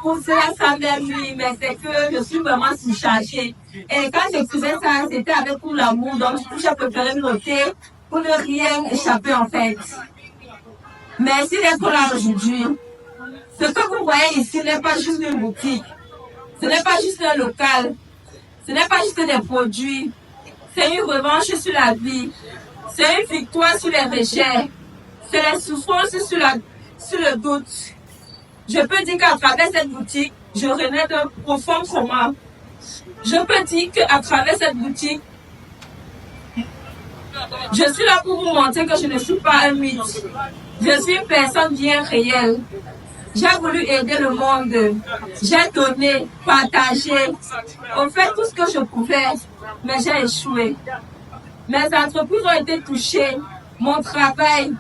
Pour cela, ça m'aime, mais c'est que je suis vraiment surchargée. Et quand j'écrivais ça, c'était avec tout l'amour, donc j'ai préféré me noter pour ne rien échapper en fait. Merci d'être là aujourd'hui. Ce que vous voyez ici n'est pas juste une boutique, ce n'est pas juste un local, ce n'est pas juste des produits, c'est une revanche sur la vie, c'est une victoire sur les rejets, c'est la souffrance sur le doute. Je peux dire qu'à travers cette boutique, je renais d'un profond coma. Je peux dire qu'à travers cette boutique, je suis là pour vous montrer que je ne suis pas un mythe. Je suis une personne bien réelle. J'ai voulu aider le monde. J'ai donné, partagé, on fait tout ce que je pouvais, mais j'ai échoué. Mes entreprises ont été touchées, mon travail,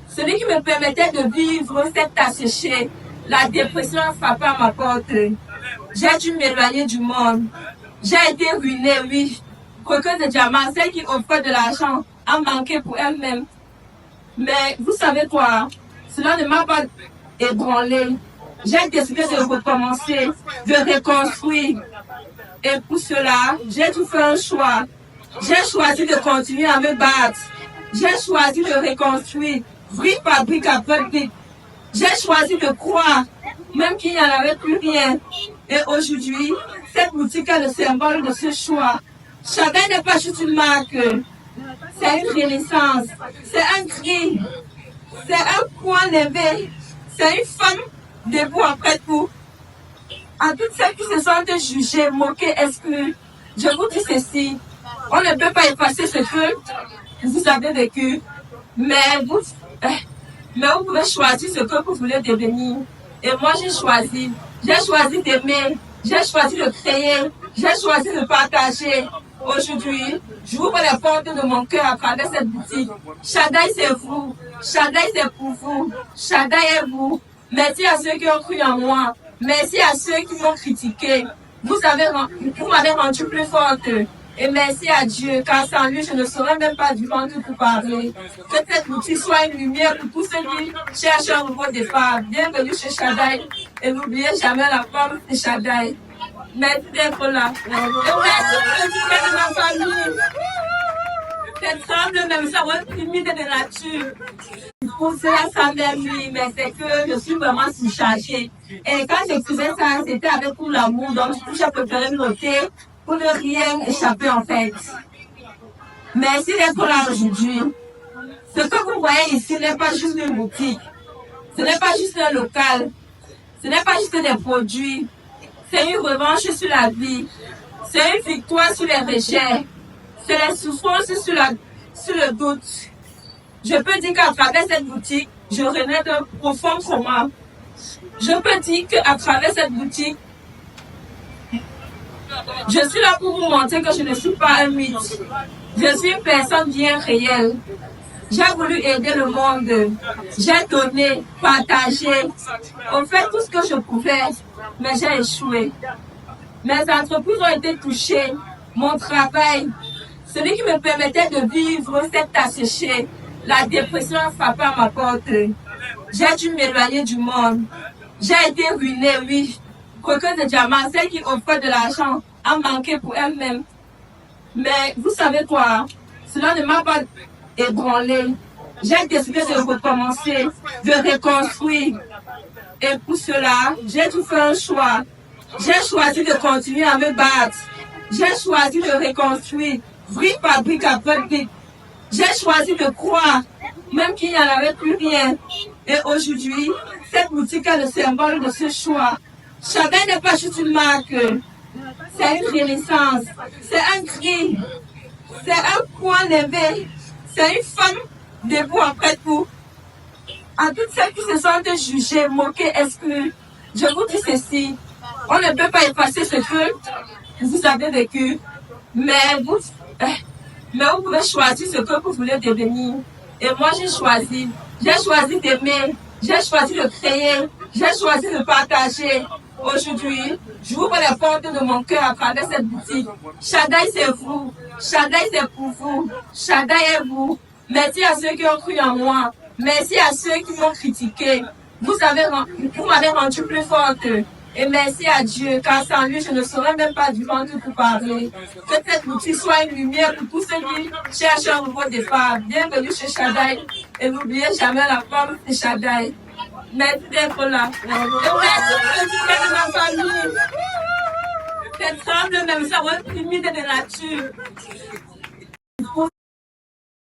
celui qui me permettait de vivre s'est asséché. La dépression a frappé à ma porte. J'ai dû m'éloigner du monde. J'ai été ruinée, oui. Coqueuse de diamant, celle qui offre de l'argent, a manqué pour elle-même. Mais vous savez quoi? Cela ne m'a pas ébranlée. J'ai décidé de recommencer, de reconstruire. Et pour cela, j'ai dû faire un choix. J'ai choisi de continuer à me battre. J'ai choisi de reconstruire, brique par brique après brique. J'ai choisi de croire, même qu'il n'y en avait plus rien. Et aujourd'hui, cette boutique est le symbole de ce choix. Chagrin n'est pas juste une marque, c'est une renaissance, c'est un cri, c'est un point levé, c'est une femme debout après tout. À toutes celles qui se sentent jugées, moquées, exclues, je vous dis ceci, on ne peut pas effacer ce que vous avez vécu, mais vous pouvez choisir ce que vous voulez devenir. Et moi, j'ai choisi d'aimer, j'ai choisi de créer, j'ai choisi de partager. Aujourd'hui, j'ouvre les portes de mon cœur à travers cette boutique. Shaddai, c'est vous. Shaddai, c'est pour vous. Shaddai est vous. Merci à ceux qui ont cru en moi. Merci à ceux qui m'ont critiqué. Vous m'avez rendu plus forte. Et merci à Dieu, car sans lui, je ne saurais même pas du ventre pour parler. Que cette boutique soit une lumière pour tous ceux qui cherchent un nouveau départ. Bienvenue chez Shaddai. Et n'oubliez jamais la forme de Shaddai. Merci d'être là. Et merci pour le soutien de ma famille. C'est tremble même ça, votre timide de nature. Pour cela, ça m'aime, mais c'est que je suis vraiment surchargée. Et quand j'écrivais ça, c'était avec tout l'amour, donc j'ai préféré me noter pour ne rien échapper en fait. Merci d'être là aujourd'hui. Ce que vous voyez ici n'est pas juste une boutique, ce n'est pas juste un local, ce n'est pas juste des produits, c'est une revanche sur la vie, c'est une victoire sur les rejets, c'est la souffrance sur le doute. Je peux dire qu'à travers cette boutique, je renais d'un profond coma. Je peux dire qu'à travers cette boutique, je suis là pour vous montrer que je ne suis pas un mythe. Je suis une personne bien réelle. J'ai voulu aider le monde. J'ai donné, partagé, on fait tout ce que je pouvais, mais j'ai échoué. Mes entreprises ont été touchées, mon travail, celui qui me permettait de vivre s'est asséché. La dépression a frappé à ma porte. J'ai dû m'éloigner du monde. J'ai été ruinée, oui. Coqueuse de diamant, celle qui offre de l'argent, a manqué pour elle-même. Mais vous savez quoi? Cela ne m'a pas ébranlée. J'ai décidé de recommencer, de reconstruire. Et pour cela, j'ai dû faire un choix. J'ai choisi de continuer à me battre. J'ai choisi de reconstruire, brique par brique après brique. J'ai choisi de croire, même qu'il n'y en avait plus rien. Et aujourd'hui, cette boutique est le symbole de ce choix. Chagrin n'est pas juste une marque, c'est une renaissance, c'est un cri, c'est un point levé, c'est une femme debout après tout. À toutes celles qui se sentent jugées, moquées, exclues, je vous dis ceci, on ne peut pas effacer ce que vous avez vécu, mais vous pouvez choisir ce que vous voulez devenir. Et moi, j'ai choisi d'aimer, j'ai choisi de créer, j'ai choisi de partager. Aujourd'hui, j'ouvre les portes de mon cœur à travers cette boutique. Shaddai, c'est vous. Shaddai, c'est pour vous. Shaddai est vous. Merci à ceux qui ont cru en moi. Merci à ceux qui m'ont critiqué. Vous m'avez rendu plus forte. Et merci à Dieu, car sans lui, je ne saurais même pas du ventre pour parler. Que cette boutique soit une lumière pour tous ceux qui cherchent un nouveau départ. Bienvenue chez Shaddai. Et n'oubliez jamais la forme de Shaddai. Merci d'être là. Et merci pour le soutien de ma famille. Cette femme ne me semble timide de nature.